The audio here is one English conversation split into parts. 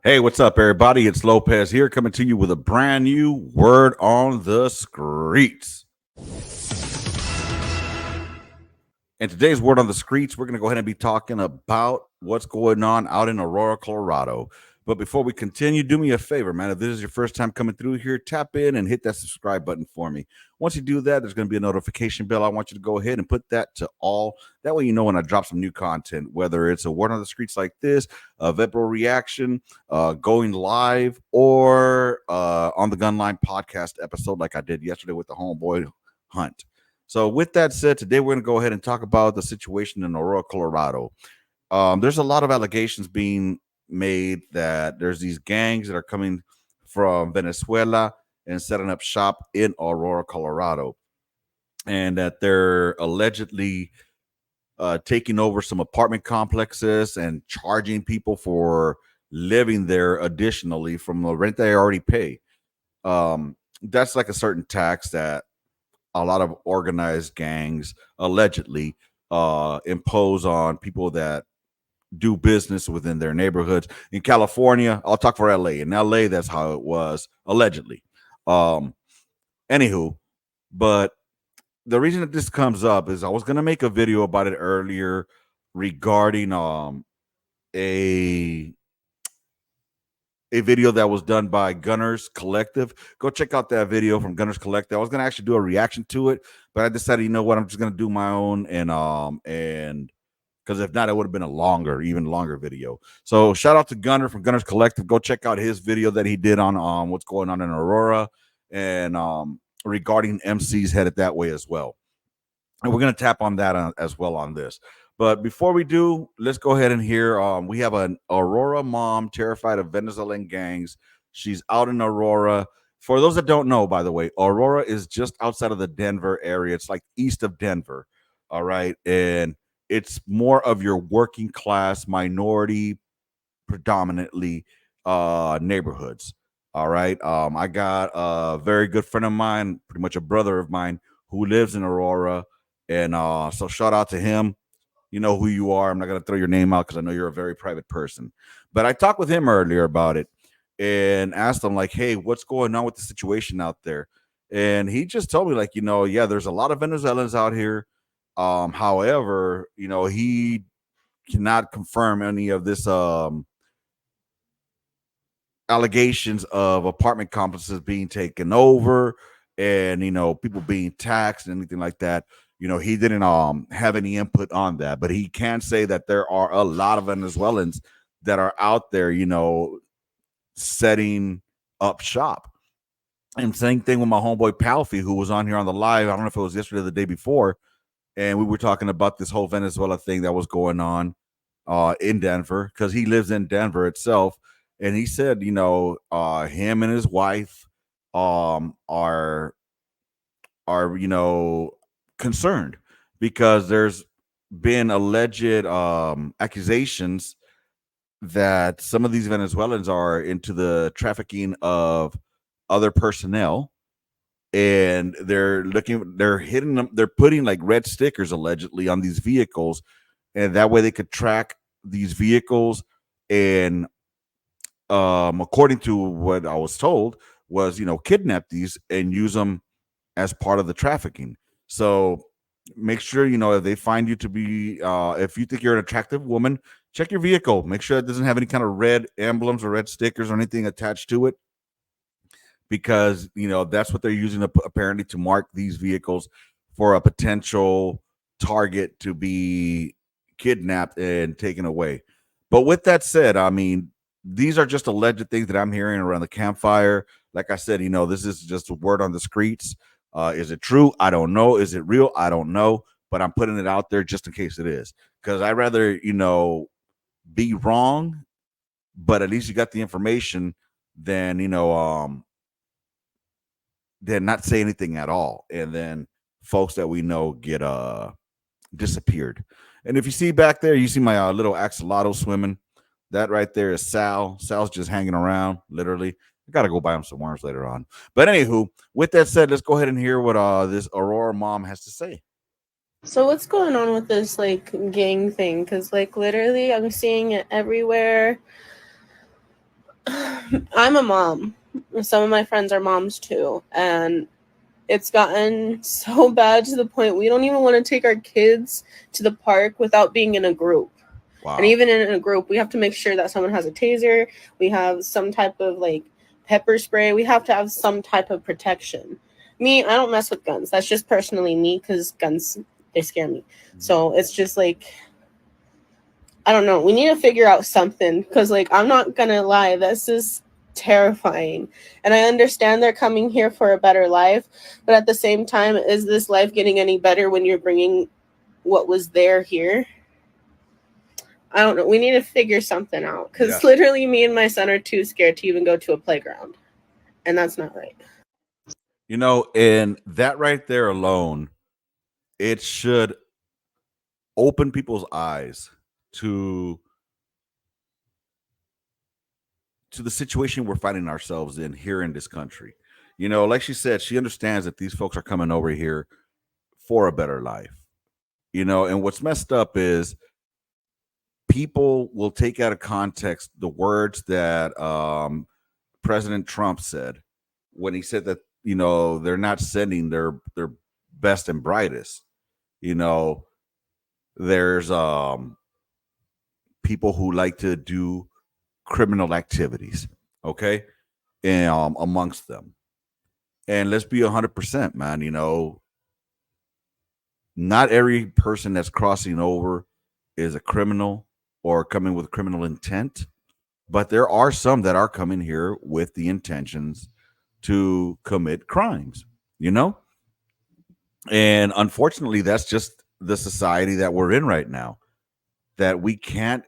Hey, what's up, everybody? It's Lopez here coming to you with a brand new word on the streets. And today's word on the streets, we're going to go ahead and be talking about what's going on out in Aurora, Colorado. But before we continue, do me a favor, man. If this is your first time coming through here, tap in and hit that subscribe button for me. Once you do that, there's going to be a notification bell. I want you to go ahead and put that to all. That way, you know when I drop some new content, whether it's a word on the streets like this, a Vepro reaction, going live, or on the Gunline podcast episode like I did yesterday with the homeboy Hunt. So, with that said, today we're going to go ahead and talk about the situation in Aurora, Colorado. There's a lot of allegations being made that there's these gangs that are coming from Venezuela and setting up shop in Aurora, Colorado, and that they're allegedly taking over some apartment complexes and charging people for living there additionally from the rent they already pay. That's like a certain tax that a lot of organized gangs allegedly impose on people that do business within their neighborhoods. In California, I'll talk for LA. In LA, that's how it was allegedly. Um, Anywho, but the reason that this comes up is I was gonna make a video about it earlier regarding a a video that was done by Gunners Collective. Go check out that video from Gunners Collective. I was gonna actually do a reaction to it, but I decided, you know what, I'm just gonna do my own and because if not, it would have been a longer, even longer video. So shout out to Gunner from Gunners Collective. Go check out his video that he did on what's going on in Aurora and regarding MCs headed that way as well. And we're gonna tap on that as well on this. But before we do, let's go ahead and hear. We have an Aurora mom terrified of Venezuelan gangs. She's out in Aurora. For those that don't know, by the way, Aurora is just outside of the Denver area. It's like east of Denver. All right. And it's more of your working class, minority, predominantly neighborhoods. All right. I got a very good friend of mine, pretty much a brother of mine, who lives in Aurora. And so shout out to him. You know who you are. I'm not going to throw your name out because I know you're a very private person. But I talked with him earlier about it and asked him, like, hey, what's going on with the situation out there? And he just told me, like, yeah, there's a lot of Venezuelans out here. However, he cannot confirm any of this allegations of apartment complexes being taken over and people being taxed and anything like that. He didn't have any input on that, but he can say that there are a lot of Venezuelans that are out there, setting up shop. And same thing with my homeboy Palfy, who was on here on the live. I don't know if it was yesterday or the day before, and we were talking about this whole Venezuela thing that was going on in Denver because he lives in Denver itself. And he said, him and his wife are concerned because there's been alleged accusations that some of these Venezuelans are into the trafficking of other personnel, and they're hitting them, they're putting like red stickers allegedly on these vehicles, and that way they could track these vehicles and according to what I was told was kidnap these and use them as part of the trafficking. So make sure if they find you to be if you think you're an attractive woman, check your vehicle, make sure it doesn't have any kind of red emblems or red stickers or anything attached to it, because that's what they're using apparently to mark these vehicles for a potential target to be kidnapped and taken away. But with that said, I mean, these are just alleged things that I'm hearing around the campfire. Like I said, this is just a word on the streets. Is it true? I don't know. Is it real? I don't know. But I'm putting it out there just in case it is, because I'd rather be wrong, but at least you got the information than then not say anything at all, and then folks that we know get disappeared. And if you see back there, you see my little axolotl swimming. That right there is Sal. Sal's just hanging around, literally. I gotta go buy him some worms later on. But anywho, with that said, let's go ahead and hear what this Aurora mom has to say. So what's going on with this gang thing? Because literally I'm seeing it everywhere. I'm a mom. Some of my friends are moms too, and it's gotten so bad to the point we don't even want to take our kids to the park without being in a group. And Wow. even in a group, we have to make sure that someone has a taser. We have some type of like pepper spray. We have to have some type of protection. Me, I don't mess with guns. That's just personally me because guns, they scare me. So it's just like, I don't know. We need to figure out something because, like, I'm not going to lie, this is terrifying. And I understand they're coming here for a better life. But at the same time, is this life getting any better when you're bringing what was there here? I don't know. We need to figure something out Yeah. because literally, me and my son are too scared to even go to a playground, and that's not right. And that right there alone, it should open people's eyes to to the situation we're finding ourselves in here in this country. Like she said, she understands that these folks are coming over here for a better life. And what's messed up is people will take out of context the words that President Trump said when he said that they're not sending their best and brightest. You know, there's people who like to do criminal activities, okay, and amongst them. And let's be 100%, man. Not every person that's crossing over is a criminal or coming with criminal intent, but there are some that are coming here with the intentions to commit crimes, you know? And unfortunately, that's just the society that we're in right now, that we can't,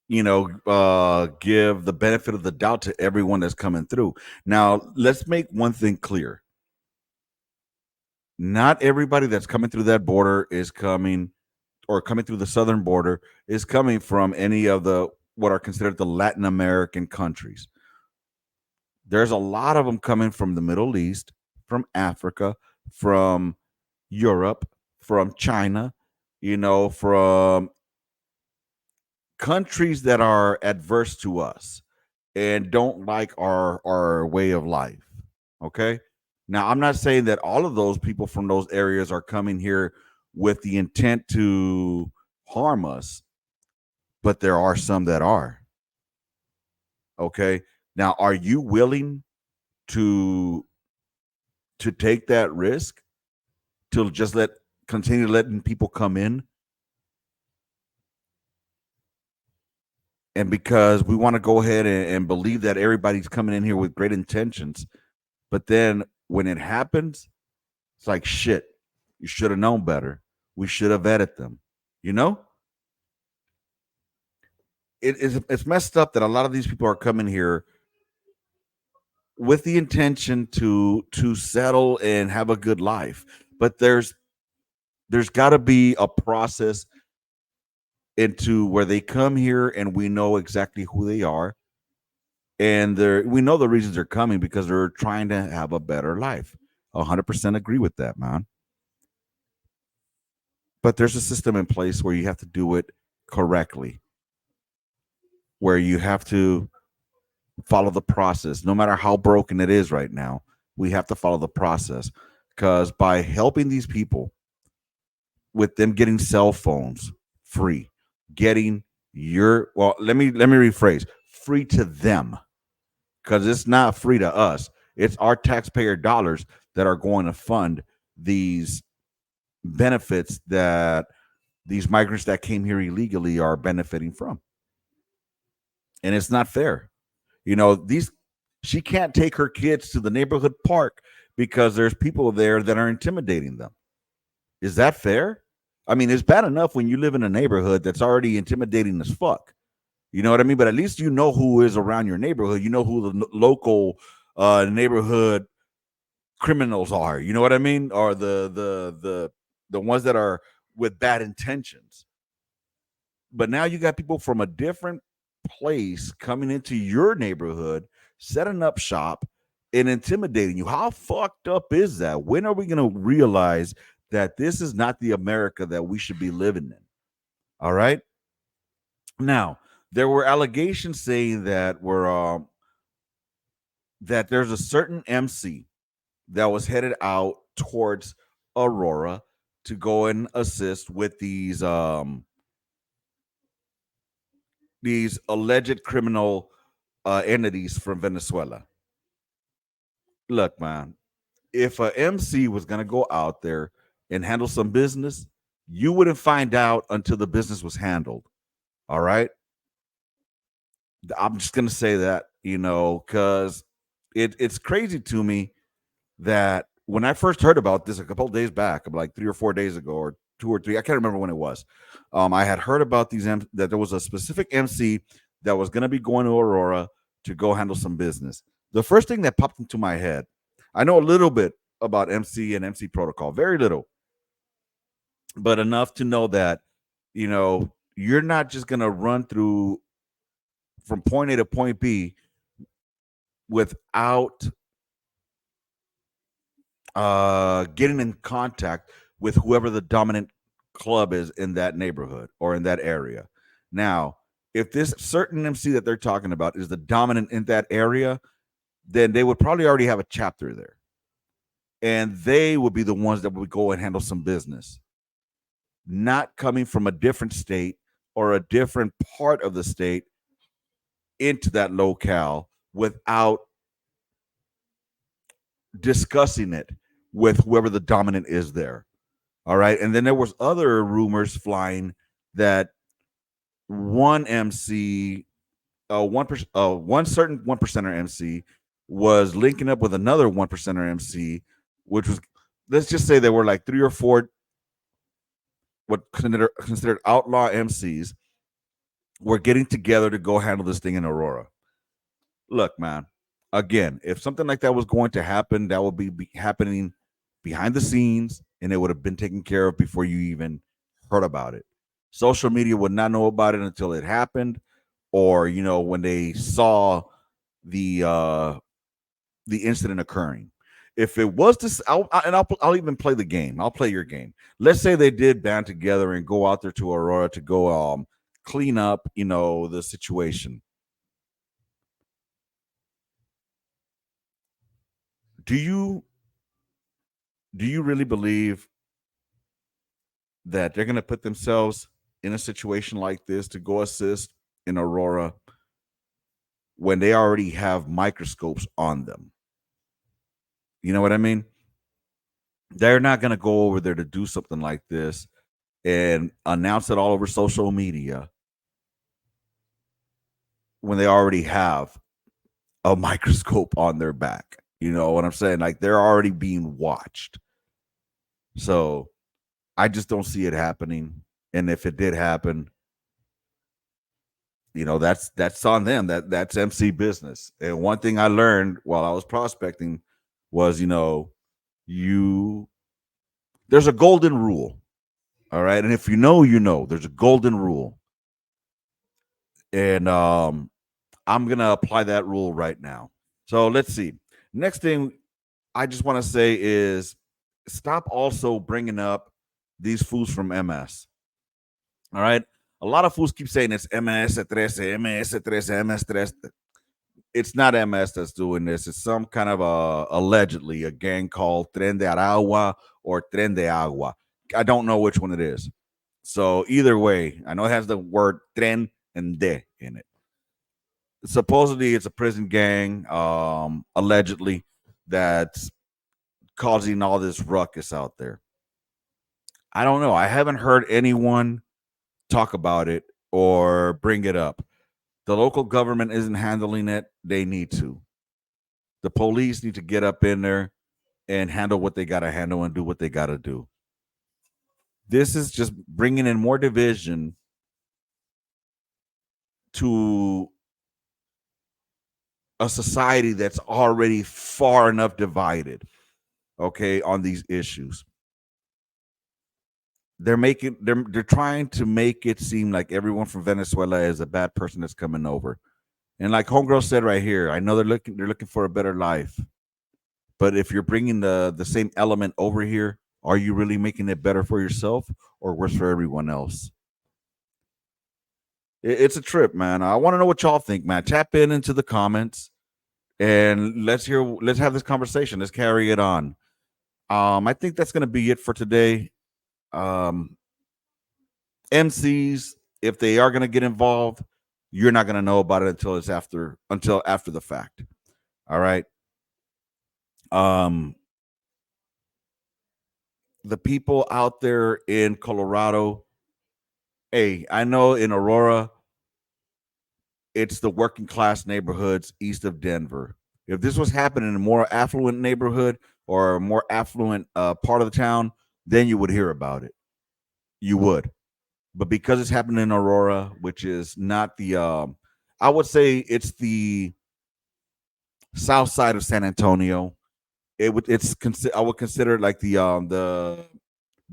give the benefit of the doubt to everyone that's coming through. Now, let's make one thing clear. Not everybody that's coming through that border is coming or coming through the southern border is coming from any of the what are considered the Latin American countries. There's a lot of them coming from the Middle East, from Africa, from Europe, from China, from countries that are adverse to us and don't like our way of life. Okay? Now, I'm not saying that all of those people from those areas are coming here with the intent to harm us, but there are some that are. Okay? Now, are you willing to take that risk to just continue letting people come in? And because we want to go ahead and believe that everybody's coming in here with great intentions, but then when it happens, it's like shit. You should have known better. We should have vetted them. You know, it's messed up that a lot of these people are coming here with the intention to settle and have a good life, but there's got to be a process into where they come here and we know exactly who they are, and we know the reasons they're coming because they're trying to have a better life. 100% agree with that, man. But there's a system in place where you have to do it correctly, where you have to follow the process. No matter how broken it is right now, we have to follow the process, because by helping these people with them getting cell phones free, getting let me rephrase, free to them, because it's not free to us. It's our taxpayer dollars that are going to fund these benefits that these migrants that came here illegally are benefiting from. And it's not fair. These she can't take her kids to the neighborhood park because there's people there that are intimidating them. Is that fair? I mean, it's bad enough when you live in a neighborhood that's already intimidating as fuck. You know what I mean? But at least you know who is around your neighborhood. You know who the local neighborhood criminals are. You know what I mean? Or the ones that are with bad intentions. But now you got people from a different place coming into your neighborhood, setting up shop, and intimidating you. How fucked up is that? When are we going to realize that this is not the America that we should be living in? All right. Now, there were allegations saying that there's a certain MC that was headed out towards Aurora to go and assist with these alleged criminal entities from Venezuela. Look, man, if a MC was gonna go out there and handle some business, you wouldn't find out until the business was handled. All right, I'm just gonna say that, because it's crazy to me that when I first heard about this a couple of days back, like 3 or 4 days ago, or 2 or 3, I can't remember when it was. I had heard about that there was a specific MC that was going to be going to Aurora to go handle some business. The first thing that popped into my head, I know a little bit about MC and MC protocol, very little, but enough to know that you're not just going to run through from point A to point B without getting in contact with whoever the dominant club is in that neighborhood or in that area. Now, if this certain MC that they're talking about is the dominant in that area, then they would probably already have a chapter there. And they would be the ones that would go and handle some business, not coming from a different state or a different part of the state into that locale without discussing it with whoever the dominant is there. All right. And then there was other rumors flying that one MC, one certain 1%er MC was linking up with another 1%er MC, which was, let's just say there were like 3 or 4 what considered outlaw MCs were getting together to go handle this thing in Aurora. Look, man, again, if something like that was going to happen, that would be happening behind the scenes, and it would have been taken care of before you even heard about it. Social media would not know about it until it happened, or when they saw the uh, the incident occurring. If it was this, I'll even play the game. I'll play your game. Let's say they did band together and go out there to Aurora to go clean up, the situation. Do you really believe that they're going to put themselves in a situation like this to go assist in Aurora when they already have microscopes on them? You know what I mean? They're not going to go over there to do something like this and announce it all over social media when they already have a microscope on their back. You know what I'm saying? Like, they're already being watched. So I just don't see it happening. And if it did happen, that's on them. That's MC business. And one thing I learned while I was prospecting was, you there's a golden rule. All right. And if there's a golden rule. And I'm gonna apply that rule right now. So let's see. Next thing I just want to say is stop also bringing up these fools from MS. All right. A lot of fools keep saying it's MS-13, MS-13, MS-13. It's not MS that's doing this. It's some kind of allegedly a gang called Tren de Aragua or Tren de Agua. I don't know which one it is. So either way, I know it has the word tren and de in it. Supposedly it's a prison gang, allegedly, that's causing all this ruckus out there. I don't know. I haven't heard anyone talk about it or bring it up. The local government isn't handling it. They need to. The police need to get up in there and handle what they got to handle and do what they got to do. This is just bringing in more division to a society that's already far enough divided, okay, on these issues. They're trying to make it seem like everyone from Venezuela is a bad person that's coming over. And like Homegirl said right here, I know they're looking for a better life. But if you're bringing the same element over here, are you really making it better for yourself or worse for everyone else? It's a trip, man. I want to know what y'all think, man. Tap in into the comments and let's have this conversation. Let's carry it on. I think that's gonna be it for today. Um, MCs, if they are gonna get involved, you're not gonna know about it until after the fact. All right. Um, the people out there in Colorado, hey, I know in Aurora, it's the working class neighborhoods east of Denver. If this was happening in a more affluent neighborhood or a more affluent part of the town, then you would hear about it. You would. But because it's happening in Aurora, which is not I would say it's the south side of San Antonio. I would consider it like the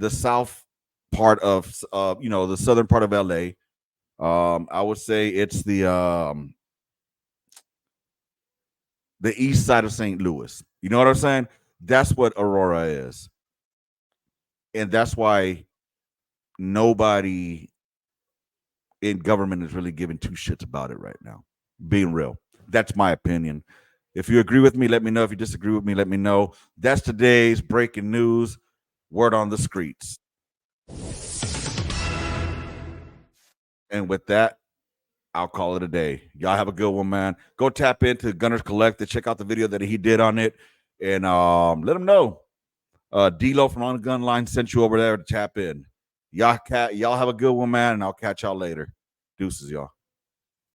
south part of the southern part of LA. I would say it's the east side of St. Louis. You know what I'm saying? That's what Aurora is. And that's why nobody in government is really giving two shits about it right now. Being real. That's my opinion. If you agree with me, let me know. If you disagree with me, let me know. That's today's breaking news. Word on the streets. And with that, I'll call it a day. Y'all have a good one, man. Go tap into Gunners Collective. Check out the video that he did on it. And let him know. D-Lo from On the Gun Line sent you over there to tap in. Y'all have a good one, man, and I'll catch y'all later. Deuces, y'all.